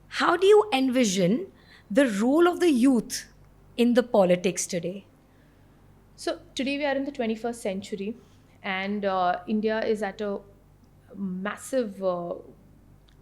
How do you envision the role of the youth in the politics today? So today we are in the 21st century, and India is at a massive growth,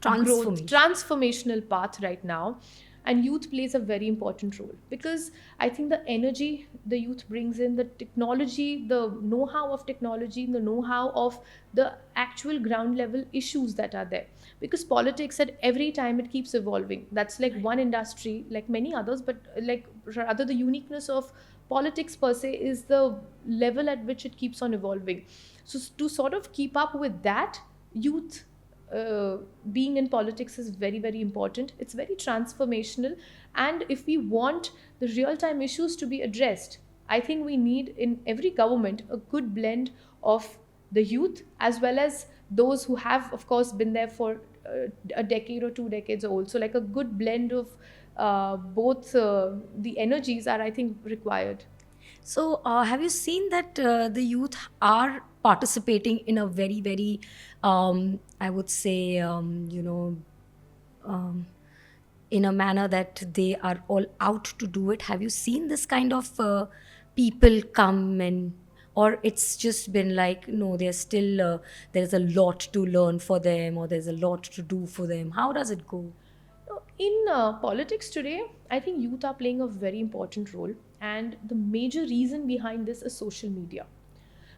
Transformation. transformational path right now. And youth plays a very important role because I think the energy the youth brings in, the technology, the know how of technology, the know how of the actual ground level issues that are there. Because politics at every time it keeps evolving. That's like one industry, like many others, but like rather the uniqueness of politics per se is the level at which it keeps on evolving. So to sort of keep up with that, youth uh, being in politics is very very important. It's very transformational, and if we want the real time issues to be addressed, I think we need in every government a good blend of the youth as well as those who have of course been there for a decade or 2 decades old. So like a good blend of both the energies are I think required. So, have you seen that the youth are participating in a very, very, I would say, um, in a manner that they are all out to do it? Have you seen this kind of people come and, or it's just been like, no, there's still, there's a lot to learn for them, or there's a lot to do for them? How does it go? In politics today, I think youth are playing a very important role, and the major reason behind this is social media.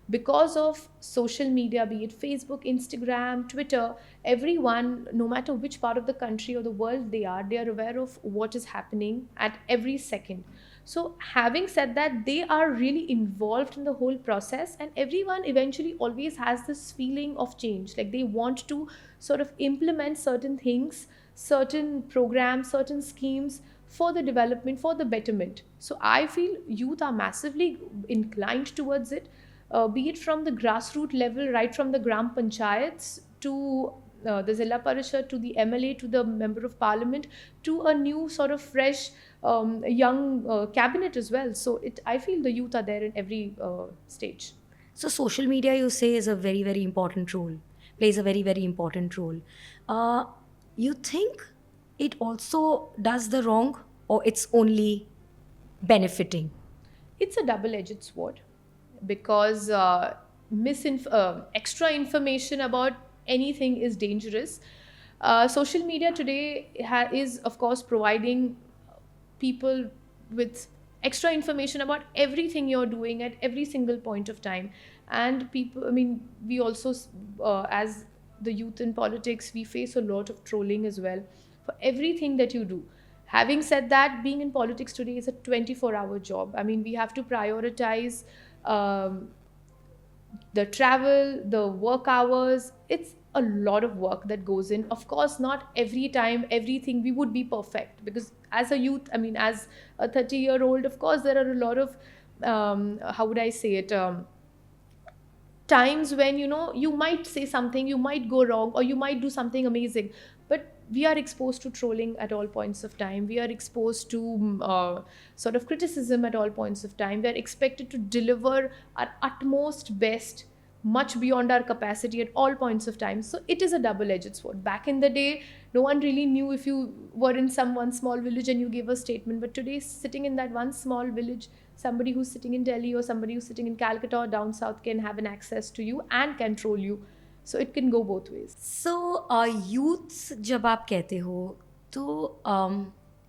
Because of social media, be it Facebook, Instagram, Twitter, everyone, no matter which part of the country or the world they are aware of what is happening at every second. So having said that, they are really involved in the whole process, and everyone eventually always has this feeling of change, like they want to sort of implement certain things, certain programs, certain schemes for the development, for the betterment. So I feel youth are massively inclined towards it, be it from the grassroots level, right from the gram panchayats to the Zilla Parishad, to the MLA, to the Member of Parliament, to a new sort of fresh, young cabinet as well. So I feel the youth are there in every stage. So, social media, you say, is a very, very important role, plays a very, very important role. Uh, you think it also does the wrong, or it's only benefiting? It's a double-edged sword because extra information about anything is dangerous. Social media today is of course providing people with extra information about everything you're doing at every single point of time. And people, I mean, we also as the youth in politics, we face a lot of trolling as well for everything that you do. Having said that, being in politics today is a 24-hour job. I mean, we have to prioritize um, the travel, the work hours. It's a lot of work that goes in. Of course, not every time, everything we would be perfect because as a youth, I mean, as a 30-year-old, of course, there are a lot of, how would I say it? Times when you might say something, you might go wrong, or you might do something amazing, but we are exposed to trolling at all points of time. We are exposed to sort of criticism at all points of time. We are expected to deliver our utmost best, much beyond our capacity at all points of time. So it is a double-edged sword. Back in the day, no one really knew if you were in some one small village and you gave a statement, but today, sitting in that one small village, somebody who's sitting in Delhi or somebody who's sitting in Calcutta or down south can have an access to you and control you. So it can go both ways. So, youths, जब आप कहते हो, तो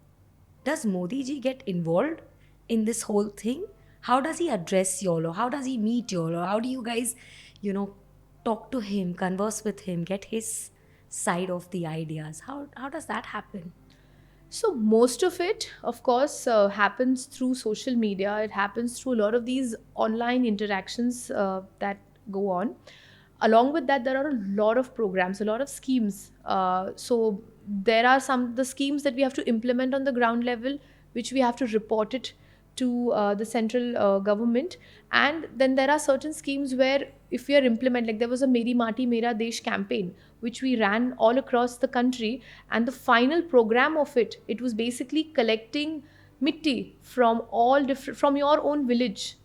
does Modi ji get involved in this whole thing? How does he address y'all, or how does he meet y'all, or how do you guys, you know, talk to him, converse with him, get his side of the ideas? How does that happen? So most of it, of course, happens through social media. It happens through a lot of these online interactions that go on. Along with that, there are a lot of programs, a lot of schemes. So there are some the schemes that we have to implement on the ground level, which we have to report it to the central government. And then there are certain schemes where if we are implement, like there was a Meri Mati Mera Desh campaign which we ran all across the country, and the final program of it was basically collecting mitti from all different from your own village,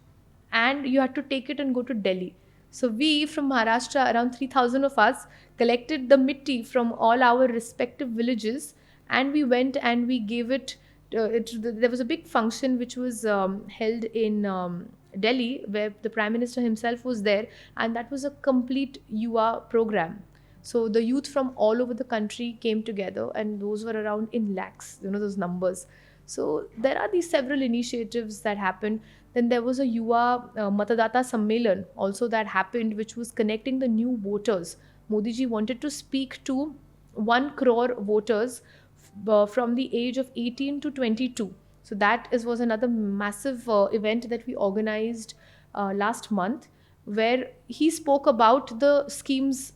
and you had to take it and go to Delhi. So we from Maharashtra, around 3,000 of us, collected the mitti from all our respective villages and we went and we gave it, there was a big function which was held in Delhi, where the Prime Minister himself was there, and that was a complete UA program. So the youth from all over the country came together, and those were around in lakhs, those numbers. So there are these several initiatives that happened. Then there was a Yuva Matadata Sammelan also that happened, which was connecting the new voters. Modi ji wanted to speak to 1 crore voters from the age of 18 to 22. So that was another massive event that we organized last month, where he spoke about the schemes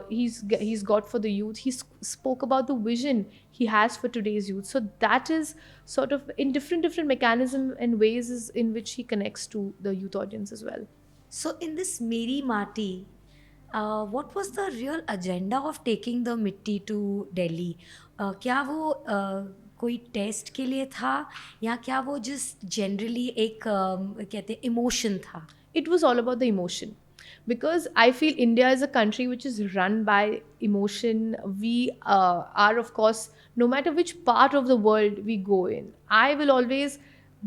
he's got for the youth. He spoke about the vision he has for today's youth. So that is sort of in different mechanism and ways is in which he connects to the youth audience as well. So in this Meri Mati, what was the real agenda of taking the mitti to Delhi? क्या वो कोई test के लिए था या क्या वो just generally एक कहते हैं इमोशन था? It was all about the emotion, because I feel India is a country which is run by emotion. We are, of course, no matter which part of the world we go in, I will always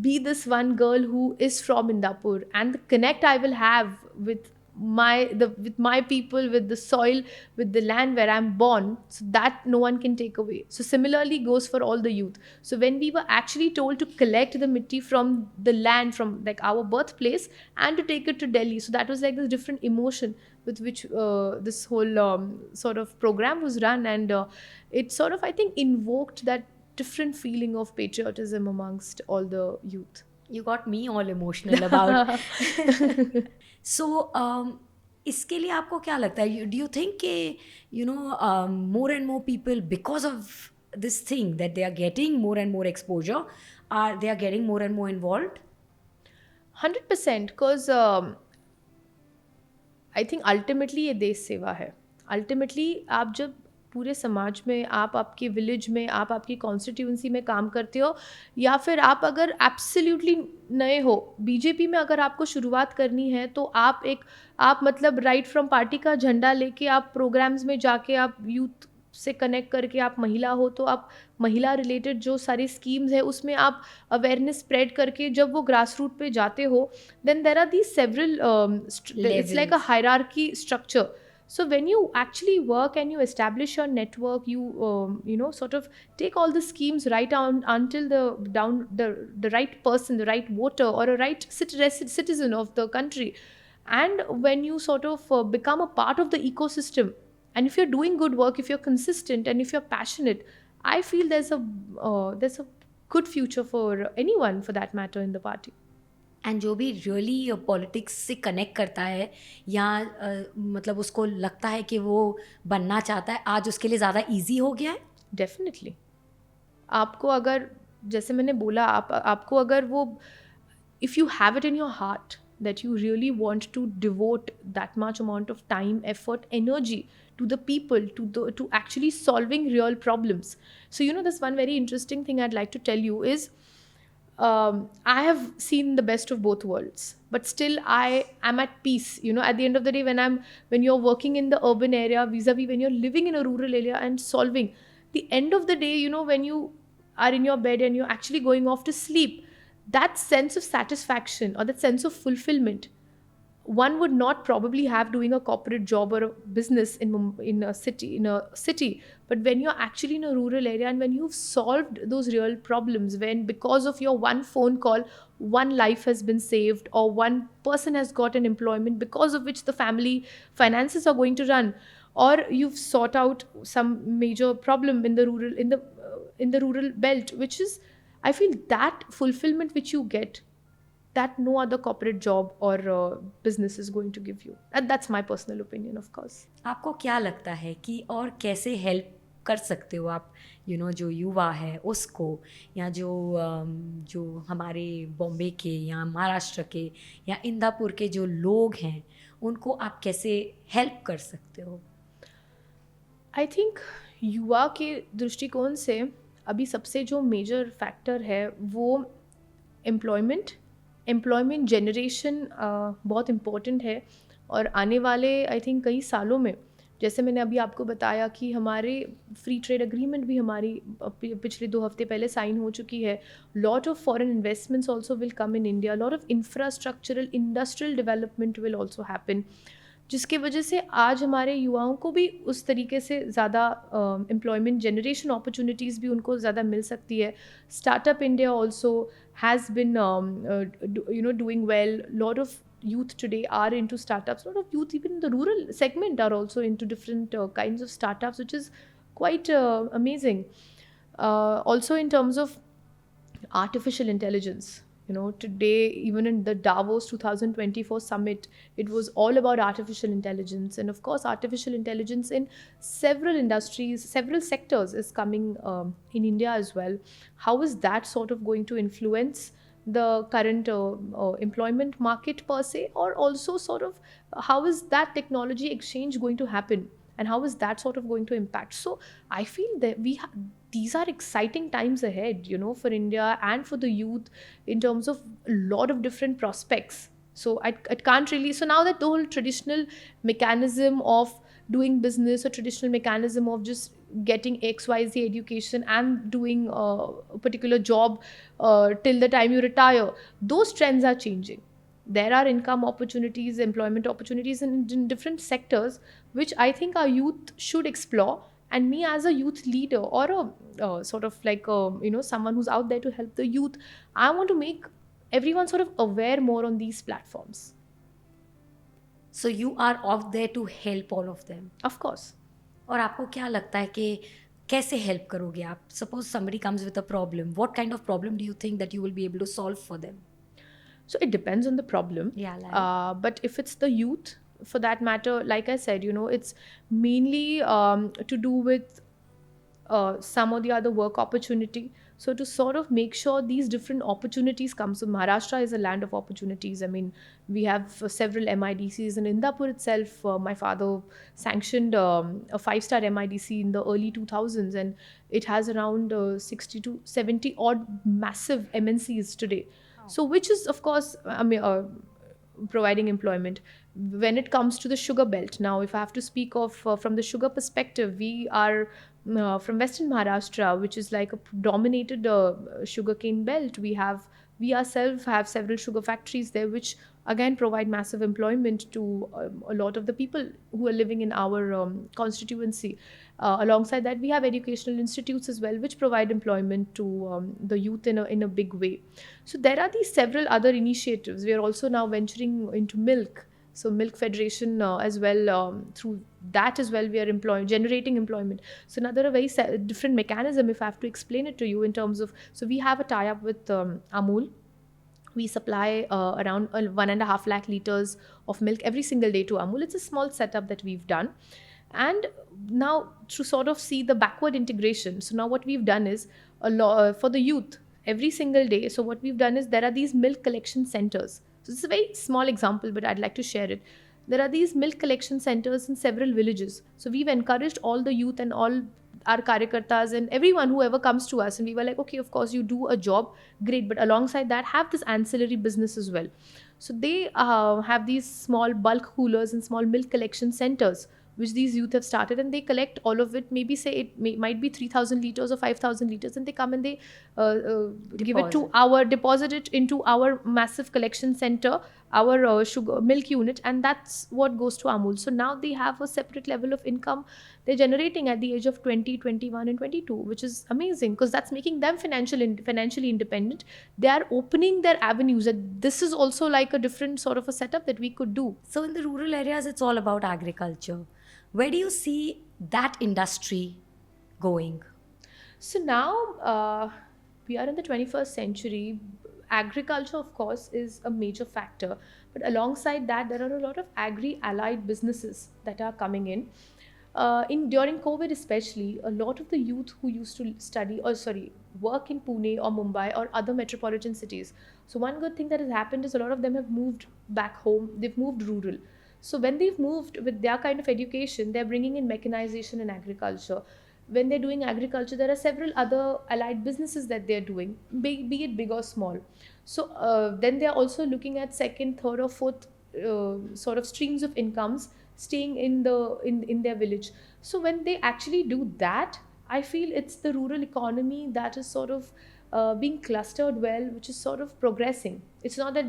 be this one girl who is from Indapur, and the connect I will have with my people, with the soil, with the land where I'm born, so that no one can take away. So similarly goes for all the youth. So when we were actually told to collect the mitti from the land, from like our birthplace, and to take it to Delhi, so that was like this different emotion with which this whole sort of program was run, and it sort of, I think, invoked that different feeling of patriotism amongst all the youth. You got me all emotional about. So इसके लिए आपको क्या लगता है? Do you think कि more and more people, because of this thing that they are getting more and more exposure, they are getting more and more involved? 100%, because I think ultimately ये देश सेवा है. अल्टीमेटली आप जब पूरे समाज में, आप आपके विलेज में, आप आपकी कॉन्स्टिट्यूंसी में काम करते हो, या फिर आप अगर एब्सोल्युटली नए हो, बीजेपी में अगर आपको शुरुआत करनी है, तो आप मतलब राइट फ्रॉम पार्टी का झंडा लेके आप प्रोग्राम्स में जाके आप यूथ से कनेक्ट करके, आप महिला हो तो आप महिला रिलेटेड जो सारी स्कीम्स है उसमें आप अवेयरनेस स्प्रेड करके जब वो ग्रास रूट पे जाते हो, then there are the several, it's like a hierarchy structure. So when you actually work and you establish your network, you sort of take all the schemes right on until the right person, the right voter, or a right citizen of the country. And when you sort of become a part of the ecosystem, and if you're doing good work, if you're consistent, and if you're passionate, I feel there's a good future for anyone, for that matter, in the party. And जो भी really politics से connect करता है या मतलब उसको लगता है कि वो बनना चाहता है, आज उसके लिए ज़्यादा इजी हो गया है. डेफिनेटली. आपको अगर, जैसे मैंने बोला, आपको अगर वो, if you have it in your heart that you really want to devote that much amount of time, effort, energy to the people, to actually solving real problems. So there's one very interesting thing I'd like to tell you is, I have seen the best of both worlds, but still I am at peace. At the end of the day, when you're working in the urban area vis-a-vis when you're living in a rural area and solving, the end of the day, when you are in your bed and you're actually going off to sleep, that sense of satisfaction or that sense of fulfillment, one would not probably have doing a corporate job or a business in a city. But when you're actually in a rural area and when you've solved those real problems, when because of your one phone call, one life has been saved, or one person has got an employment because of which the family finances are going to run, or you've sought out some major problem in the rural belt, which is, I feel, that fulfillment which you get, that no other corporate job or business is going to give you. And that's my personal opinion, of course. आपको क्या लगता है कि और कैसे help कर सकते हो आप जो युवा है उसको, या जो हमारे बॉम्बे के या महाराष्ट्र के या इंदापुर के जो लोग हैं, उनको आप कैसे हेल्प कर सकते हो? आई थिंक युवा के दृष्टिकोण से अभी सबसे जो मेजर फैक्टर है वो एम्प्लॉयमेंट जनरेशन बहुत इम्पोर्टेंट है. और आने वाले आई थिंक कई सालों में जैसे मैंने अभी आपको बताया कि हमारे फ्री ट्रेड एग्रीमेंट भी हमारी पिछले 2 हफ्ते पहले साइन हो चुकी है. Lot of foreign investments also will come in India. Lot of infrastructural industrial development will also happen, जिसकी वजह से आज हमारे युवाओं को भी उस तरीके से ज़्यादा एम्प्लॉयमेंट जनरेशन अपॉर्चुनिटीज़ भी उनको ज़्यादा मिल सकती है. Startup India also has been doing well. Lot of youth today are into startups. Lot of youth even in the rural segment are also into different kinds of startups, which is quite amazing. Also in terms of artificial intelligence, today even in the Davos 2024 summit, it was all about artificial intelligence. And of course artificial intelligence in several industries, several sectors is coming in India as well. How is that sort of going to influence the current employment market per se, or also sort of how is that technology exchange going to happen, and how is that sort of going to impact? So I feel that these are exciting times ahead, for India and for the youth, in terms of a lot of different prospects. So I can't really, so now that the whole traditional mechanism of doing business, or traditional mechanism of just getting XYZ education and doing a particular job till the time you retire, those trends are changing. There are income opportunities, employment opportunities in different sectors, which I think our youth should explore. And me as a youth leader, or a sort of like someone who's out there to help the youth, I want to make everyone sort of aware more on these platforms. So you are out there to help all of them. Of course. और आपको क्या लगता है कि कैसे help करोगे आप? Suppose somebody comes with a problem, what kind of problem do you think that you will be able to solve for them? So it depends on the problem. Yeah, like- But if it's the youth, for that matter, like I said, it's mainly to do with some or the other work opportunity. So to sort of make sure these different opportunities come. So Maharashtra is a land of opportunities. I mean, we have several MIDCs. In Indapur itself, my father sanctioned a 5-star MIDC in the early 2000s, and it has around 60 to 70 odd massive MNCs today. So which is, of course, I mean, providing employment. When it comes to the sugar belt, now if I have to speak of from the sugar perspective, we are from Western Maharashtra, which is like a dominated sugarcane belt. We ourselves have several sugar factories there, which again provide massive employment to a lot of the people who are living in our constituency. Alongside that, we have educational institutes as well, which provide employment to the youth in a big way. So there are these several other initiatives. We are also now venturing into milk. So Milk Federation as well, through that as well, we are generating employment. So another very different mechanism, if I have to explain it to you, in terms of, so we have a tie-up with Amul. We supply around 1.5 lakh liters of milk every single day to Amul. It's a small setup that we've done. And now to sort of see the backward integration. So now what we've done is for the youth every single day. So what we've done is there are these milk collection centers. So it's a very small example, but I'd like to share it. There are these milk collection centers in several villages. So we've encouraged all the youth and all our karyakartas and everyone who ever comes to us, and we were like, okay, of course you do a job, great, but alongside that have this ancillary business as well. So they have these small bulk coolers and small milk collection centers, which these youth have started, and they collect all of it. Maybe say might be 3,000 liters or 5,000 liters, and they come and they give it to deposit it into our massive collection center, our sugar milk unit, and that's what goes to Amul. So now they have a separate level of income they're generating at the age of 20, 21 and 22, which is amazing, because that's making them financially independent. They are opening their avenues, and this is also like a different sort of a setup that we could do. So in the rural areas, it's all about agriculture. Where do you see that industry going? So now we are in the 21st century. Agriculture, of course, is a major factor, but alongside that, there are a lot of agri-allied businesses that are coming in. During COVID especially, a lot of the youth who used to work in Pune or Mumbai or other metropolitan cities. So one good thing that has happened is a lot of them have moved back home. They've moved rural. So when they've moved with their kind of education, they're bringing in mechanization in agriculture. When they're doing agriculture, there are several other allied businesses that they're doing, be it big or small. So then they're also looking at second, third or fourth sort of streams of incomes, staying in their village. So when they actually do that, I feel it's the rural economy that is sort of being clustered well, which is sort of progressing. It's not that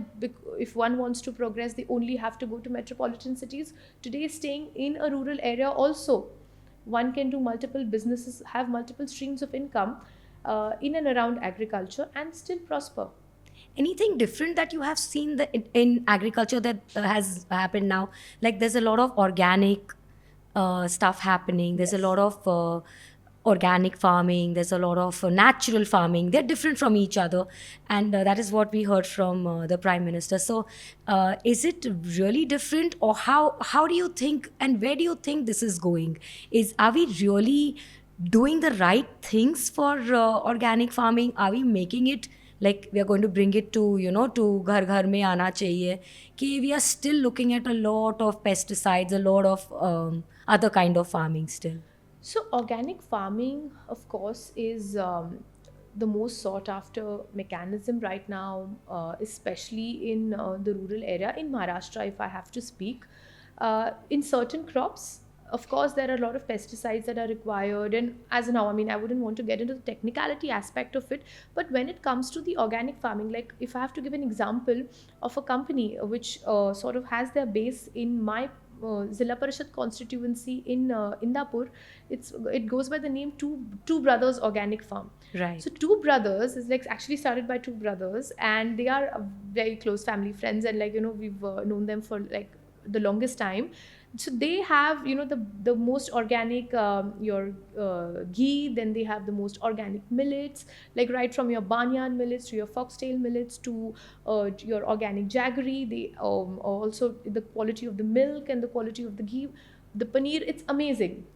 if one wants to progress, they only have to go to metropolitan cities. Today, staying in a rural area also, one can do multiple businesses, have multiple streams of income in and around agriculture, and still prosper. Anything different that you have seen in agriculture that has happened now? Like there's a lot of organic stuff happening. There's a Yes. lot of organic farming. There's a lot of natural farming. They're different from each other, and that is what we heard from the prime minister. So, is it really different, or how do you think, and where do you think this is going? Are we really doing the right things for organic farming? Are we making it like we are going to bring it to, to ghar ghar mein aana chahiye, कि we are still looking at a lot of pesticides, a lot of other kind of farming still? So, organic farming, of course, is the most sought after mechanism right now, especially in the rural area. In Maharashtra, if I have to speak, in certain crops, of course, there are a lot of pesticides that are required. And as now, I mean, I wouldn't want to get into the technicality aspect of it, but when it comes to the organic farming, like if I have to give an example of a company which sort of has their base in my Zilla Parishad constituency in Indapur, it goes by the name Two Brothers Organic Farm. Right. So Two Brothers is like actually started by two brothers, and they are very close family friends, and we've known them for like the longest time. So they have the most organic your ghee, then they have the most organic millets, like right from your barnyard millets to your foxtail millets to your organic jaggery. They also the quality of the milk and the quality of the ghee, the paneer, it's amazing.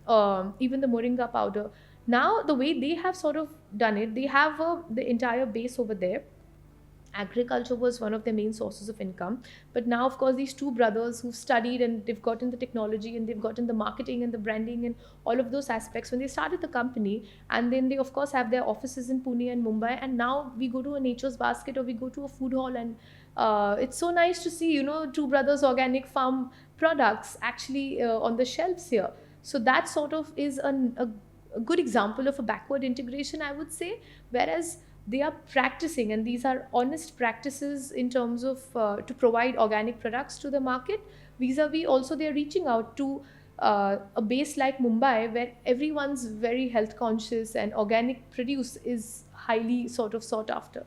Even the moringa powder. Now the way they have sort of done it, they have the entire base over there. Agriculture was one of their main sources of income, but now of course these two brothers who've studied and they've gotten the technology and they've gotten the marketing and the branding and all of those aspects when they started the company, and then they of course have their offices in Pune and Mumbai, and now we go to a Nature's Basket or we go to a food hall, and it's so nice to see Two Brothers Organic Farm products actually on the shelves here. So that sort of is a good example of a backward integration, I would say. Whereas they are practicing, and these are honest practices in terms of to provide organic products to the market. Vis-a-vis also they are reaching out to a base like Mumbai, where everyone's very health conscious and organic produce is highly sort of sought after.